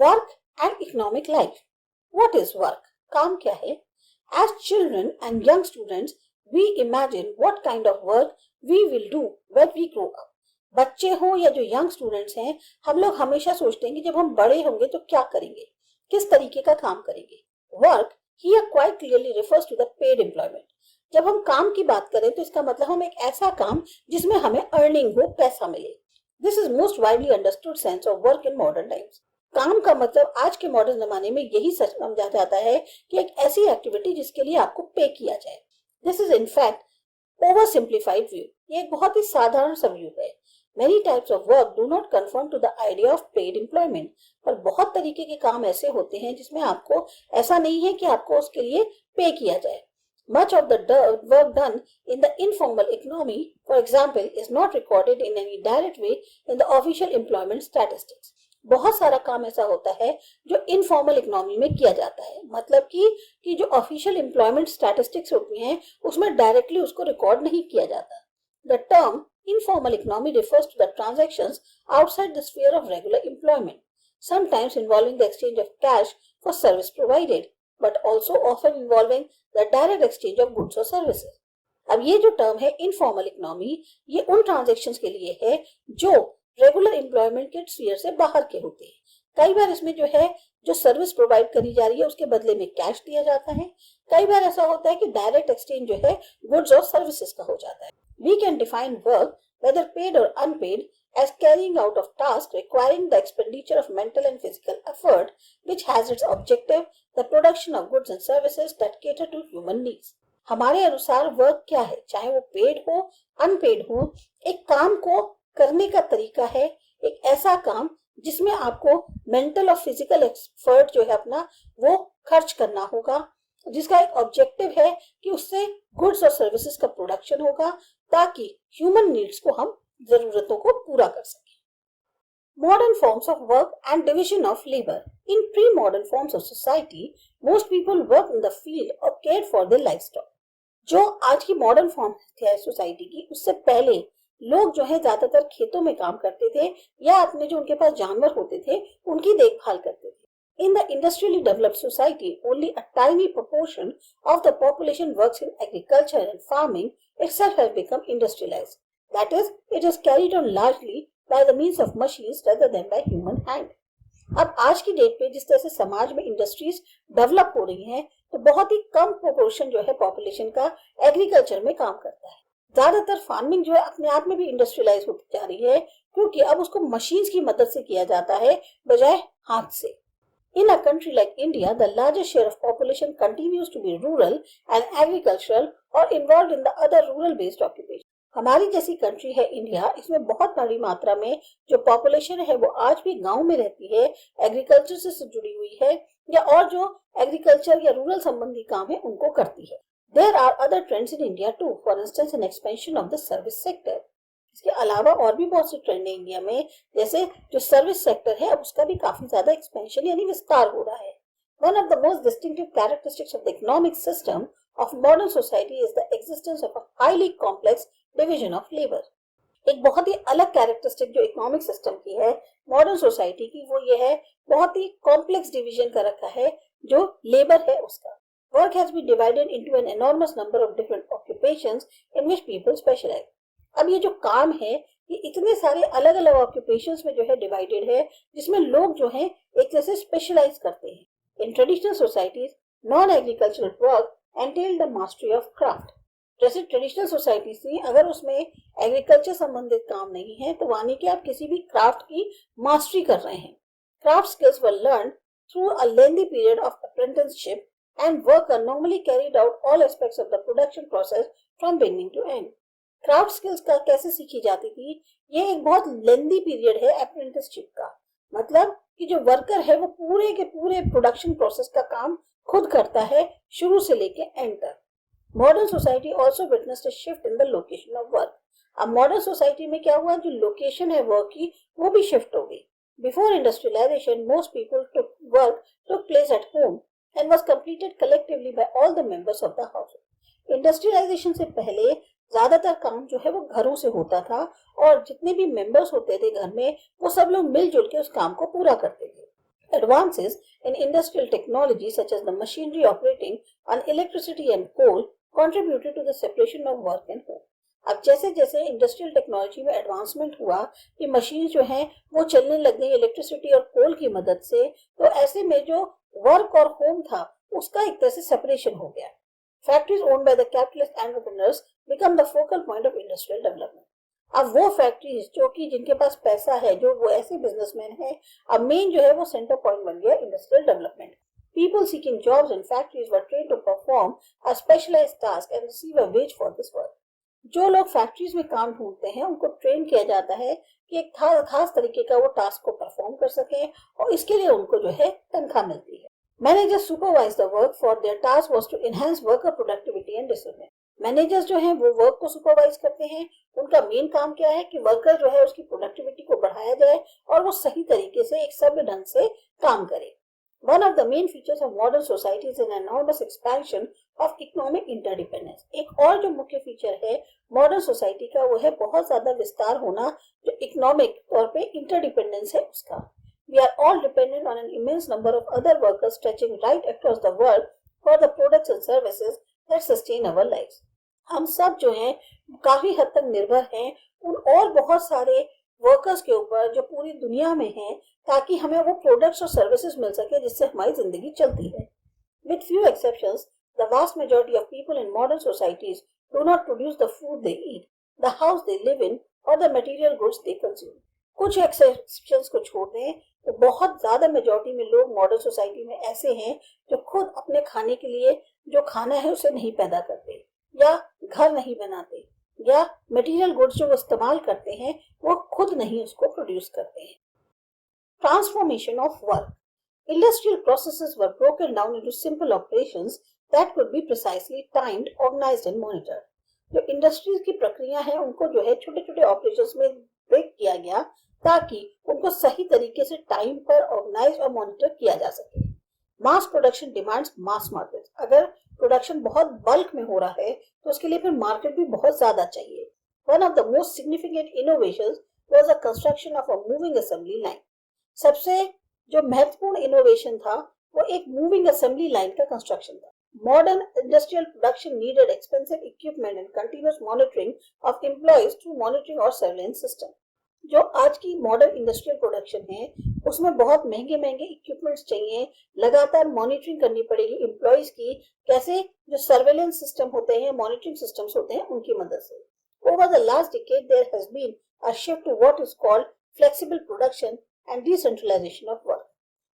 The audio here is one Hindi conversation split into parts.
Work and economic life. What is work? काम क्या है? As children and young students, we imagine what kind of work we will do when we grow up. बच्चे हो या जो यंग स्टूडेंट्स हैं, हम लोग हमेशा सोचते हैं कि जब हम बड़े होंगे तो क्या करेंगे, किस तरीके का काम करेंगे. Work here quite clearly refers to the paid employment. जब हम काम की बात करें तो इसका मतलब हम एक ऐसा काम जिसमें हमें अर्निंग हो, पैसा मिले. This is most widely understood sense of work in modern times. काम का मतलब आज के मॉडर्न जमाने में यही सच समझा जाता है कि एक ऐसी एक्टिविटी जिसके लिए आपको पे किया जाए. This is in fact over simplified view. ये एक बहुत ही साधारण सा व्यू है. Many types of work do not conform to the idea of paid employment. पर बहुत तरीके के काम ऐसे होते हैं जिसमें आपको ऐसा नहीं है कि आपको उसके लिए पे किया जाए. Much of the work done in the informal economy, for example, is not recorded in any direct way in the official employment statistics. बहुत सारा काम ऐसा होता है जो इनफॉर्मल इकोनॉमी में किया जाता है. मतलब कि जो ऑफिशियल एम्प्लॉयमेंट स्टैटिस्टिक्स होती हैं उसमें डायरेक्टली उसको रिकॉर्ड नहीं किया जाता. The term informal economy refers to the transactions outside the sphere of regular employment, sometimes involving the exchange of cash for service provided, but also often involving the direct exchange of goods or services. अब ये जो टर्म है इनफॉर्मल इकोनॉमी, ये उन ट्रांजेक्शन्स के लिए है जो रेगुलर एम्प्लॉयमेंट के स्फीयर से बाहर के होते हैं. कई बार इसमें जो सर्विस प्रोवाइड करी जा रही है उसके बदले में कैश दिया जाता है. कई बार ऐसा होता है कि डायरेक्ट एक्सचेंज जो है गुड्स और सर्विसेज का हो जाता है. We can define work, whether paid or unpaid, as carrying out of tasks requiring the expenditure of mental and physical effort, which has its objective the production of goods and services that cater to human needs. हमारे अनुसार वर्क क्या है, चाहे वो पेड हो, अनपेड हो, एक काम को करने का तरीका है, एक ऐसा काम जिसमें आपको मेंटल और फिजिकल एफर्ट जो है अपना वो खर्च करना होगा, जिसका एक ऑब्जेक्टिव है कि उससे गुड्स और सर्विसेज का प्रोडक्शन होगा ताकि ह्यूमन नीड्स को हम जरूरतों को पूरा कर सकें. Modern forms of work and division of labour. In pre modern forms of society most people work in the field और केयर फॉर देयर लाइफस्टॉक. जो आज की मॉडर्न फॉर्म है सोसाइटी की, उससे पहले लोग जो है ज्यादातर खेतों में काम करते थे या अपने जो उनके पास जानवर होते थे उनकी देखभाल करते थे. In the industrially developed society, only a tiny proportion of the population works in agriculture and farming itself has become industrialized. That is, it is carried on largely by the means of machines rather than by human hand. अब आज की डेट पे जिस तरह से समाज में इंडस्ट्रीज डेवलप हो रही हैं, तो बहुत ही कम प्रोपोर्शन जो है पॉपुलेशन का एग्रीकल्चर में काम करता है. ज्यादातर फार्मिंग जो है अपने आप में भी इंडस्ट्रियलाइज होती जा रही है क्योंकि अब उसको मशीन्स की मदद से किया जाता है बजाय हाथ से. In a country like India, the largest share of population continues to be rural and agricultural or involved in the other rural-based occupation. हमारी जैसी कंट्री है इंडिया, इसमें बहुत बड़ी मात्रा में जो पॉपुलेशन है वो आज भी गांव में रहती है, एग्रीकल्चर से जुड़ी हुई है या और जो एग्रीकल्चर या रूरल संबंधी काम है उनको करती है. There are other trends in India too, for instance an expansion of the service sector. इसके अलावा और भी बहुत से ट्रेंड है इंडिया में, जैसे जो सर्विस सेक्टर है अब उसका भी काफी ज्यादा एक्सपेंशन यानी विस्तार हो रहा है. One of the most distinctive characteristics of the economic system of modern society is the existence of a highly complex division of labor. एक बहुत ही अलग कैरेक्टरिस्टिक जो इकोनॉमिक सिस्टम की है मॉडर्न सोसाइटी की, वो ये है बहुत ही कॉम्प्लेक्स डिवीजन कर रखा है जो लेबर है उसका. Work has been divided into an enormous number of different occupations in which people specialize. अब ये जो काम है ये इतने सारे अलग अलग ऑक्यूपेशंस में जो है डिवाइडेड है जिसमें लोग जो हैं एक तरह से स्पेशलाइज करते हैं. In traditional societies non agricultural work entail the mastery of craft. जैसे ट्रेडिशनल सोसाइटीज थी, अगर उसमें एग्रीकल्चर संबंधित काम नहीं है तो वानी कि आप किसी भी क्राफ्ट की मास्टरी कर रहे हैं. Craft skills were learn through a lengthy period of apprenticeship and work are normally carried out all aspects of the production process from beginning to end. Craft skills का कैसे सीखी जाती थी, ये एक बहुत लेंदी पीरियड है अप्रेंटिसशिप का. मतलब कि जो वर्कर है वो पूरे के पूरे प्रोडक्शन प्रोसेस का काम खुद करता है शुरू से लेके एंड तक. Modern society also witnessed a shift in the location of work. अब मॉडर्न सोसाइटी में क्या हुआ, जो लोकेशन है वर्क की वो भी शिफ्ट हो गई. Before industrialization most people took place at home and was completed collectively by all the members of the household. Industrialization से पहले ज्यादातर काम जो है वो घरों से होता था और जितने भी मेंबर्स होते थे घर में वो सब लोग मिलजुल के उस काम को पूरा करते थे. Advances in industrial technology such as the machinery operating on electricity and coal contributed to the separation of work and home. अब जैसे जैसे इंडस्ट्रियल टेक्नोलॉजी में एडवांसमेंट हुआ कि मशीन जो है वो चलने लग गई इलेक्ट्रिसिटी और कोल की मदद से, तो ऐसे में जो वर्क और होम था उसका एक तरह से सेपरेशन हो गया. Factories owned by the capitalist entrepreneurs become the focal point of industrial development. अब वो फैक्ट्रीज जो कि जिनके पास पैसा है, जो वो ऐसे बिजनेसमैन है, अब मेन जो है वो सेंटर पॉइंट बन गया industrial development. People seeking jobs in factories were trained to perform a specialized task and receive a wage for this work. जो लोग फैक्ट्रीज में काम ढूंढते हैं उनको ट्रेन किया जाता है कि एक खास तरीके का वो टास्क को परफॉर्म कर सकें और इसके लिए उनको जो है तनख्वाह मिलती है. Managers supervise the work for their task was to enhance worker productivity and discipline. Managers जो हैं वो वर्क को सुपरवाइज करते हैं. उनका मेन काम क्या है कि वर्कर जो है उसकी प्रोडक्टिविटी को बढ़ाया जाए और वो सही तरीके से एक सभ्य ढंग से काम करे. One of the main features of modern society is an enormous expansion of economic interdependence. एक और जो मुख्य फीचर है मॉडर्न सोसाइटी का वो है बहुत ज्यादा विस्तार होना जो इकोनॉमिक तौर पे इंटरडिपेंडेंस है उसका. We are all dependent on an immense number of other workers stretching right across the world for the products and services that sustain our lives. हम सब जो हैं काफी हद तक निर्भर हैं उन और बहुत सारे वर्कर्स के ऊपर जो पूरी दुनिया में हैं ताकि हमें वो प्रोडक्ट्स और सर्विसेज मिल सके जिससे हमारी जिंदगी चलती है. With few exceptions, the vast majority of people in modern societies do not produce the food they eat, the house they live in, or the material goods they consume. कुछ एक्सेप्शंस को छोड़ दें तो बहुत ज्यादा मेजॉरिटी में लोग मॉडर्न सोसाइटी में ऐसे हैं जो खुद अपने खाने के लिए जो खाना है उसे नहीं पैदा करते या घर नहीं बनाते या मटेरियल गुड्स जो वो इस्तेमाल करते हैं वो खुद नहीं उसको प्रोड्यूस करते हैं. Transformation of work. Industrial processes were broken down into simple operations that could be precisely timed, organized and monitored. जो इंडस्ट्रीज की प्रक्रिया है उनको जो है छोटे छोटे ऑपरेशंस में ब्रेक किया गया ताकि उनको सही तरीके से टाइम पर ऑर्गेनाइज और मॉनिटर किया जा सके. Mass production demands mass market. अगर प्रोडक्शन बहुत बल्क में हो रहा है तो उसके लिए फिर मार्केट भी बहुत ज्यादा चाहिए. One of the most significant innovations was the construction of a moving assembly line. सबसे जो महत्वपूर्ण इनोवेशन था वो एक मूविंग असेंबली लाइन का कंस्ट्रक्शन था. Modern industrial production needed expensive equipment and continuous monitoring of employees through monitoring और सर्वेलेंस सिस्टम. जो आज की मॉडर्न इंडस्ट्रियल प्रोडक्शन है उसमें बहुत महंगे महंगे इक्विपमेंट्स चाहिए, लगातार मॉनिटरिंग करनी पड़ेगी एम्प्लॉइज की, कैसे जो सर्वेलेंस सिस्टम होते हैं, मॉनिटरिंग सिस्टम्स होते हैं उनकी मदद से. Over the last decade there has been a shift to what is called flexible production and decentralization of work.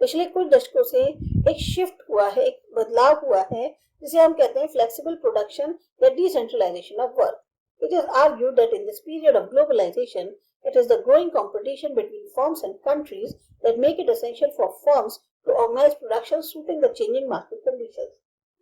पिछले कुछ दशकों से एक शिफ्ट हुआ है, एक बदलाव हुआ है जिसे हम कहते हैं फ्लेक्सिबल प्रोडक्शन या decentralization of work. It is argued that in this period of globalization, it is the growing competition between firms and countries that make it essential for firms to organize production suiting the changing market conditions.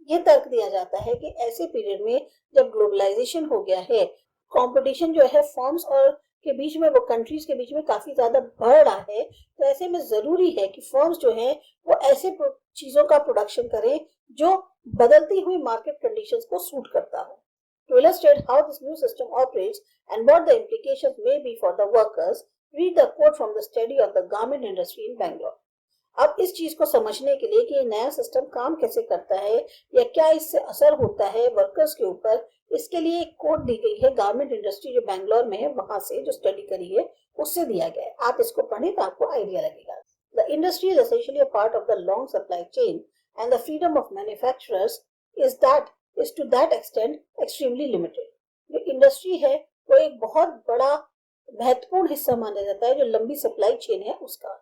ये तर्क दिया जाता है कि ऐसे पीरियड में जब ग्लोबलाइजेशन हो गया है, कंपटीशन जो है फर्म्स और के बीच में, वो कंट्रीज के बीच में काफी ज्यादा बढ़ रहा है, तो ऐसे में जरूरी है कि फर्म्स जो है वो ऐसे चीजों का प्रोडक्शन करें जो बदलती हुई मार्केट कंडीशंस को सूट करता हो. To illustrate how this new system operates and what the implications may be for the workers, read the quote from the study of the garment industry in Bangalore. अब इस चीज को समझने के लिए कि ये नया सिस्टम काम कैसे करता है या क्या इससे असर होता है वर्कर्स के ऊपर, इसके लिए एक कोट दी गई है गारमेंट इंडस्ट्री जो बैंगलोर में है, वहां से जो स्टडी करी है उससे दिया गया है. आप इसको पढ़ें तो आपको आइडिया लगेगा. The industry is essentially a part of the long supply chain and the freedom of manufacturers is to that extent extremely limited. जो इंडस्ट्री है वो एक बहुत बड़ा महत्वपूर्ण हिस्सा माना जाता है जो लंबी सप्लाई चेन है उसका,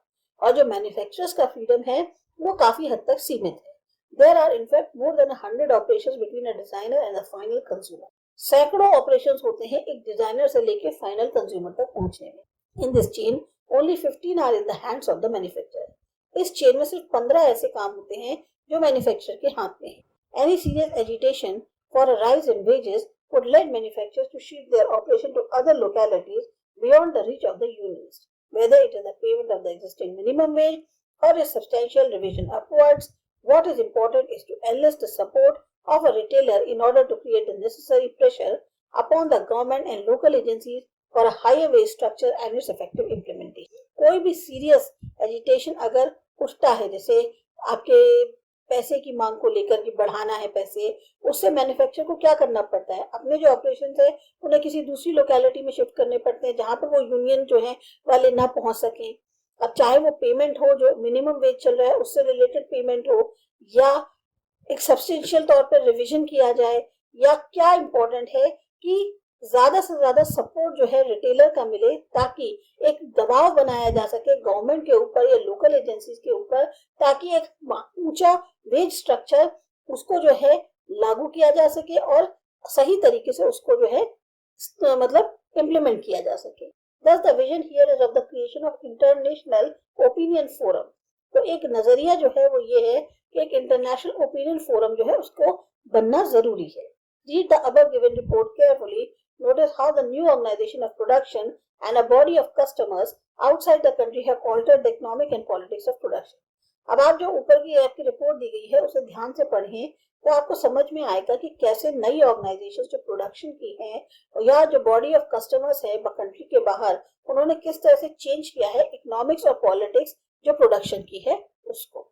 और जो मैन्युफैक्चरर्स का फ्रीडम है वो काफी हद तक सीमित है. There are in fact more than 100 operations between a designer and the final consumer. सैकड़ों ऑपरेशंस होते हैं एक डिजाइनर से लेके फाइनल कंज्यूमर तक पहुंचने में. In this chain, only 15 are in the hands of the manufacturer. इस चेन में सिर्फ 15 ऐसे काम होते हैं जो मैन्युफैक्चरर के हाथ में है. Any serious agitation for a rise in wages would lead manufacturers to shift their operation to other localities beyond the reach of the unions, whether it is the payment of the existing minimum wage or a substantial revision upwards. What is important is to enlist the support of a retailer in order to create the necessary pressure upon the government and local agencies for a higher wage structure and its effective implementation. कोई भी serious agitation अगर उठता है, जैसे आपके पैसे की मांग को लेकर के बढ़ाना है पैसे, उससे मैन्युफैक्चर को क्या करना पड़ता है, अपने जो ऑपरेशन है उन्हें किसी दूसरी लोकेलिटी में शिफ्ट करने पड़ते हैं जहां पर वो यूनियन जो है वाले ना पहुंच सके। अब चाहे वो पेमेंट हो जो मिनिमम वेज चल रहा है उससे रिलेटेड पेमेंट हो, या एक सब्सटेंशियल तौर पर रिवीजन किया जाए, या क्या इम्पोर्टेंट है कि ज्यादा से ज्यादा सपोर्ट जो है रिटेलर का मिले, ताकि एक दबाव बनाया जा सके गवर्नमेंट के ऊपर या लोकल एजेंसीज के ऊपर, ताकि एक ऊंचा वेज स्ट्रक्चर उसको जो है लागू किया जा सके और सही तरीके से उसको जो है मतलब इम्प्लीमेंट किया जा सके। Thus the vision here is of the creation of international opinion forum। तो एक नजरिया जो है वो ये है कि एक इंटरनेशनल ओपिनियन फोरम जो है उसको बनना जरूरी है। Read the above given report carefully. Notice how the new organization of production and a body of customers outside the country have altered the economic and politics of production। अब आप जो ऊपर की आपकी रिपोर्ट दी गई है उसे ध्यान से पढ़ें तो आपको समझ में आएगा कि कैसे नई ऑर्गेनाइजेशन जो प्रोडक्शन की हैं या जो बॉडी ऑफ कस्टमर्स है कंट्री के बाहर, उन्होंने किस तरह से चेंज किया है इकोनॉमिक्स और पॉलिटिक्स जो प्रोडक्शन की है उसको।